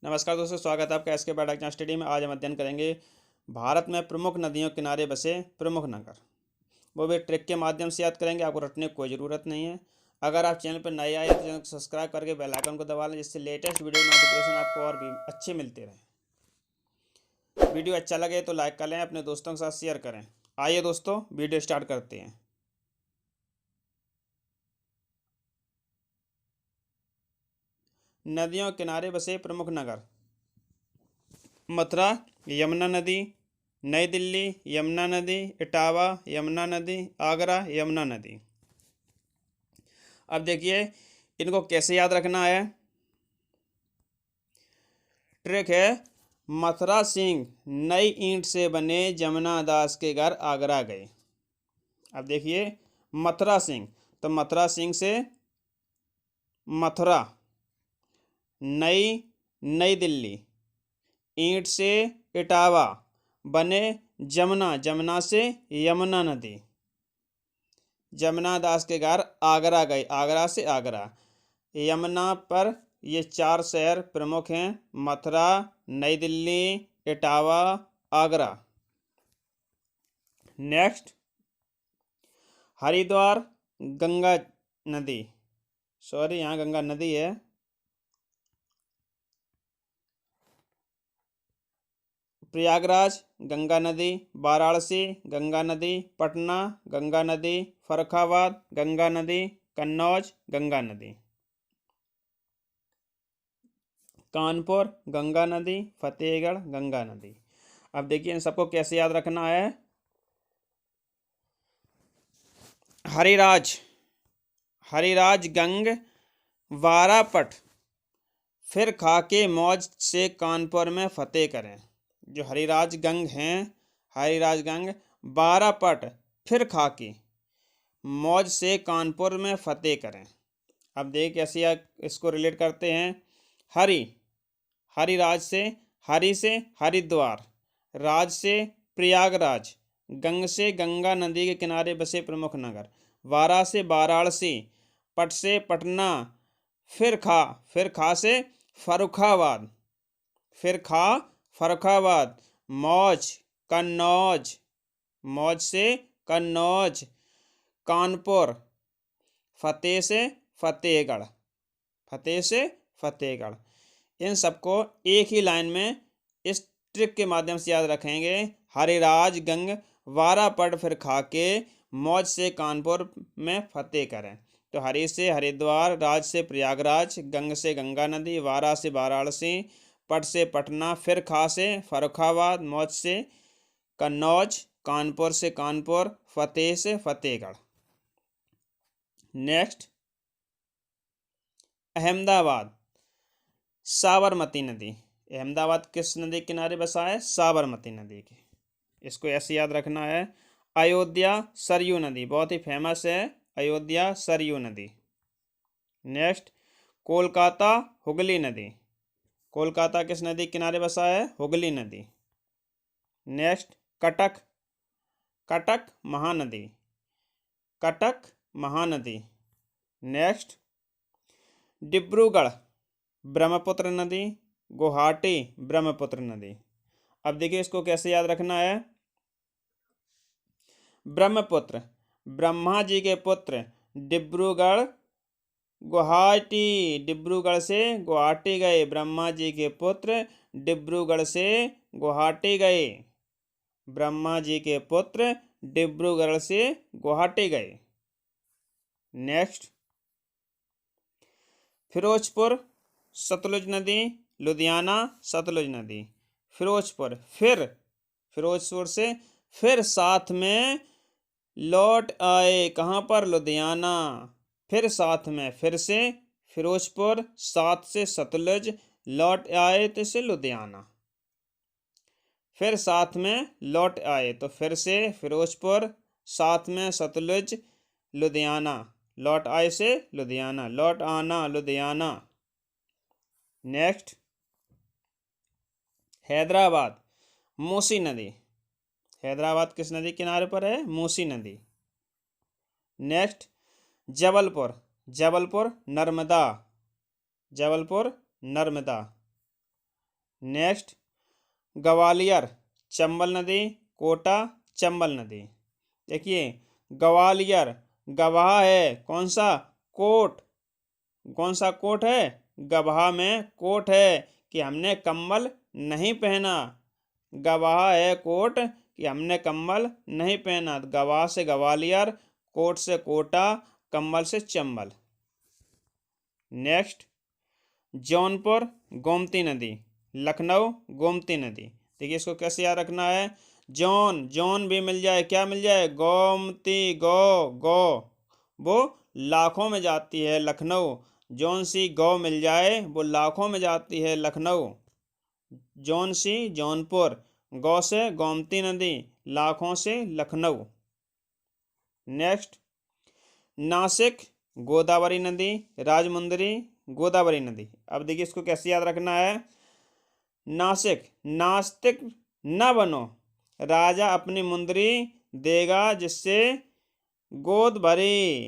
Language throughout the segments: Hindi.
नमस्कार दोस्तों, स्वागत है आपका एसके बायोटेक स्टडी में। आज हम अध्ययन करेंगे भारत में प्रमुख नदियों के किनारे बसे प्रमुख नगर। वो भी ट्रिक के माध्यम से याद करेंगे, आपको रटने की कोई ज़रूरत नहीं है। अगर आप चैनल पर नए आए तो चैनल को सब्सक्राइब करके बेल आइकन को दबा लें, जिससे लेटेस्ट वीडियो नोटिफिकेशन आपको और भी अच्छे मिलते रहें। वीडियो अच्छा लगे तो लाइक कर लें, अपने दोस्तों के साथ शेयर करें। आइए दोस्तों, वीडियो स्टार्ट करते हैं। नदियों के किनारे बसे प्रमुख नगर: मथुरा, यमुना नदी; नई दिल्ली, यमुना नदी; इटावा, यमुना नदी; आगरा, यमुना नदी। अब देखिए, इनको कैसे याद रखना है। ट्रिक है, मथुरा सिंह नई ईंट से बने जमुना दास के घर आगरा गए। अब देखिए, मथुरा सिंह, तो मथुरा सिंह से मथुरा, नई नई दिल्ली, ईंट से इटावा, बने जमुना, जमुना से यमुना नदी, जमुना दास के घर आगरा गए, आगरा से आगरा। यमुना पर ये 4 शहर प्रमुख हैं: मथुरा, नई दिल्ली, इटावा, आगरा। नेक्स्ट, हरिद्वार, गंगा नदी, सॉरी यहाँ गंगा नदी है। प्रयागराज, गंगा नदी; वाराणसी, गंगा नदी; पटना, गंगा नदी; फर्रुखाबाद, गंगा नदी; कन्नौज, गंगा नदी; कानपुर, गंगा नदी; फतेहगढ़, गंगा नदी। अब देखिए, इन सबको कैसे याद रखना है। हरिराज, हरिराज गंग वारापट, फिर खाके मौज से कानपुर में फतेह करें। जो हरिराज गंग हैं, हरिराज गंग बारापट, फिर खाके मौज से कानपुर में फतेह करें। अब देख कैसे इसको रिलेट करते हैं। हरि, हरिराज से, हरि से हरिद्वार, राज से प्रयागराज, गंग से गंगा नदी के किनारे बसे प्रमुख नगर, वारा से वाराणसी, पट से पटना, फिर खा से फर्रुखाबाद, फिर खा फर्रुखाबाद, मौज कन्नौज, मौज से कन्नौज, कानपुर, फतेह से फतेहगढ़, फतेह से फतेहगढ़। इन सबको एक ही लाइन में इस ट्रिक के माध्यम से याद रखेंगे। हरिराज गंग वारापट, फिर खाके मौज से कानपुर में फतेह करें। तो हरि से हरिद्वार, राज से प्रयागराज, गंग से गंगा नदी, वारा से वाराणसी, पट से पटना, फिर खा से फर्रुखाबाद, मौज से कन्नौज, कानपुर से कानपुर, फतेह से फतेहगढ़। नेक्स्ट, अहमदाबाद, साबरमती नदी। अहमदाबाद किस नदी के किनारे बसा है? साबरमती नदी के। इसको ऐसे याद रखना है। अयोध्या, सरयू नदी, बहुत ही फेमस है अयोध्या सरयू नदी। नेक्स्ट, कोलकाता, हुगली नदी। कोलकाता किस नदी के किनारे बसा है? हुगली नदी। नेक्स्ट, कटक, कटक महानदी, कटक महानदी। नेक्स्ट, डिब्रूगढ़, ब्रह्मपुत्र नदी, गुवाहाटी, ब्रह्मपुत्र नदी। अब देखिए, इसको कैसे याद रखना है। ब्रह्मपुत्र, ब्रह्मा जी के पुत्र, डिब्रूगढ़ गुवाहाटी, डिब्रूगढ़ से गुवाहाटी गए, ब्रह्मा जी के पुत्र डिब्रूगढ़ से गुवाहाटी गए, ब्रह्मा जी के पुत्र डिब्रूगढ़ से गुवाहाटी गए। नेक्स्ट, फिरोजपुर, सतलुज नदी, लुधियाना, सतलुज नदी। फिरोजपुर, फिरोजपुर से फिर साथ में लौट आए, कहाँ पर? लुधियाना। फिर साथ में, फिर से फिरोजपुर, साथ से सतलुज, लौट आए तो से लुधियाना। फिर साथ में लौट आए, तो फिर से फिरोजपुर, साथ में सतलुज, लुधियाना, लौट आए से लुधियाना, लौट आना लुधियाना। नेक्स्ट, हैदराबाद, मूसी नदी। हैदराबाद किस नदी किनारे पर है? मूसी नदी। नेक्स्ट, जबलपुर, जबलपुर नर्मदा, जबलपुर नर्मदा। नेक्स्ट ग्वालियर चंबल नदी, कोटा चंबल नदी। देखिए ग्वालियर गवाह है, कौन सा कोट, कौन सा कोट है, गवाह में कोट है कि हमने कम्बल नहीं पहना, गवाह है कोट कि हमने कम्बल नहीं पहना। गवाह से ग्वालियर, कोट से कोटा, कम्बल से चंबल। नेक्स्ट जौनपुर गोमती नदी, लखनऊ गोमती नदी। देखिए इसको कैसे याद रखना है, जौन भी मिल जाए, क्या मिल जाए, गोमती, गो वो लाखों में जाती है, लखनऊ। जौन सी गौ मिल जाए वो लाखों में जाती है, लखनऊ। जौन सी जौनपुर, गौ से गोमती नदी, लाखों से लखनऊ। नेक्स्ट नासिक गोदावरी नदी, राजमुंदरी गोदावरी नदी। अब देखिए इसको कैसे याद रखना है, नासिक नास्तिक न बनो, राजा अपनी मुंदरी देगा जिससे गोद भरी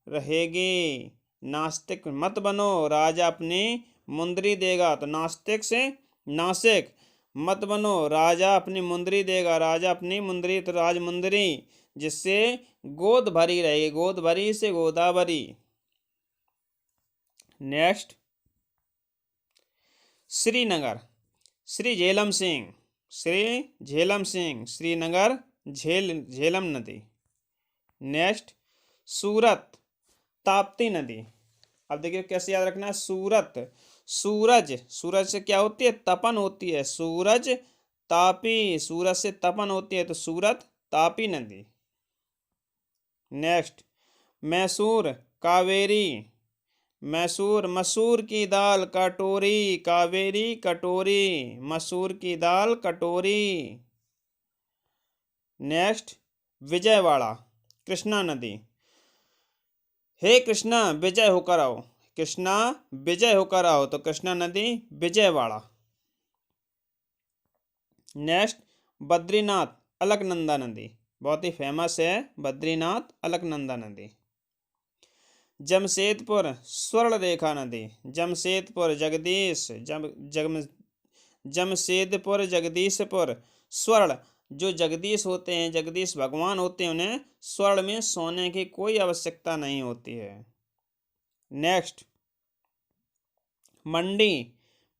रहेगी। नास्तिक मत बनो, राजा अपनी मुंदरी देगा, तो नास्तिक से नासिक, मत बनो राजा अपनी मुंदरी देगा, राजा अपनी मुंदरी तो राजमुंदरी, जिससे गोद भरी रहेगी, गोद भरी से गोदावरी। नेक्स्ट श्रीनगर श्री झेलम सिंह, श्री झेलम सिंह, श्रीनगर झेलम नदी। नेक्स्ट सूरत ताप्ती नदी। अब देखिए कैसे याद रखना है, सूरत सूरज से क्या होती है, तपन होती है, सूरज तापी, सूरज से तपन होती है, तो सूरत तापी नदी। नेक्स्ट मैसूर कावेरी, मैसूर मसूर की दाल कटोरी, कावेरी कटोरी, मसूर की दाल कटोरी। नेक्स्ट विजयवाड़ा कृष्णा नदी, हे कृष्णा विजय होकर आओ, कृष्णा विजय होकर आओ, तो कृष्णा नदी विजयवाड़ा। नेक्स्ट बद्रीनाथ अलकनंदा नदी, बहुत ही फेमस है बद्रीनाथ अलकनंदा नदी। जमशेदपुर स्वर्ण रेखा नदी, जमशेदपुर जगदीश जमशेदपुर जगदीशपुर, स्वर्ण जो जगदीश होते हैं, जगदीश भगवान होते हैं, उन्हें स्वर्ण में सोने की कोई आवश्यकता नहीं होती है। नेक्स्ट मंडी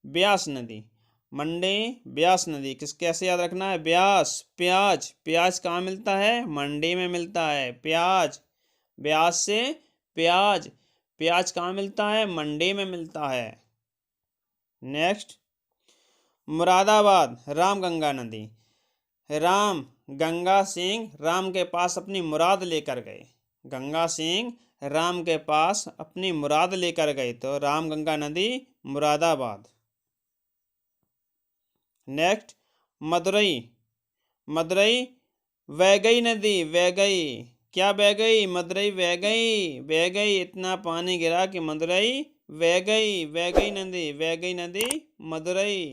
ब्यास नदी, मंडी ब्यास नदी कैसे याद रखना है, ब्यास प्याज, प्याज कहाँ मिलता है, मंडी में मिलता है, प्याज, ब्यास से प्याज, प्याज कहाँ मिलता है, मंडी में मिलता है। नेक्स्ट मुरादाबाद रामगंगा नदी, राम गंगा सिंह राम के पास अपनी मुराद लेकर गए, गंगा सिंह राम के पास अपनी मुराद लेकर गए, तो रामगंगा नदी मुरादाबाद। नेक्स्ट मदुरई, मदुरई वैगई नदी, वैगई क्या बह गई, मदुरई बह गई, बह गई, इतना पानी गिरा कि मदुरई बह गई, वैगई नदी, वैगई नदी मदुरई।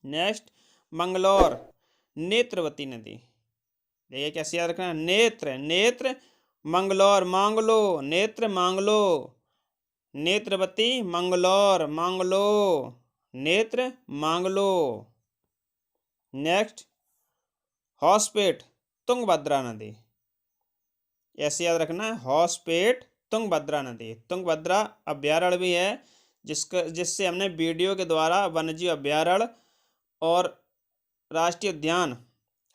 नेक्स्ट मंगलौर नेत्रवती नदी, देखिए कैसे याद रखना, नेत्र नेत्र मंगलौर, मांगलो नेत्र मांगलो, नेत्रवती मंगलौर, मांगलो नेत्र मांगलो। नेक्स्ट हॉसपेट तुंगभद्रा नदी, ऐसे याद रखना है, हॉसपेट तुंगभद्रा नदी, तुंगभद्रा अभ्यारण्य भी है, जिससे हमने वीडियो के द्वारा वन्यजीव अभ्यारण्य और राष्ट्रीय उद्यान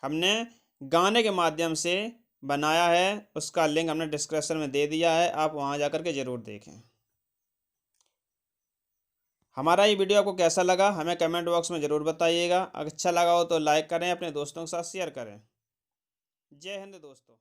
हमने गाने के माध्यम से बनाया है, उसका लिंक हमने डिस्क्रिप्शन में दे दिया है, आप वहां जाकर के ज़रूर देखें। हमारा ये वीडियो आपको कैसा लगा हमें कमेंट बॉक्स में ज़रूर बताइएगा, अगर अच्छा लगा हो तो लाइक करें, अपने दोस्तों के साथ शेयर करें। जय हिंद दोस्तों।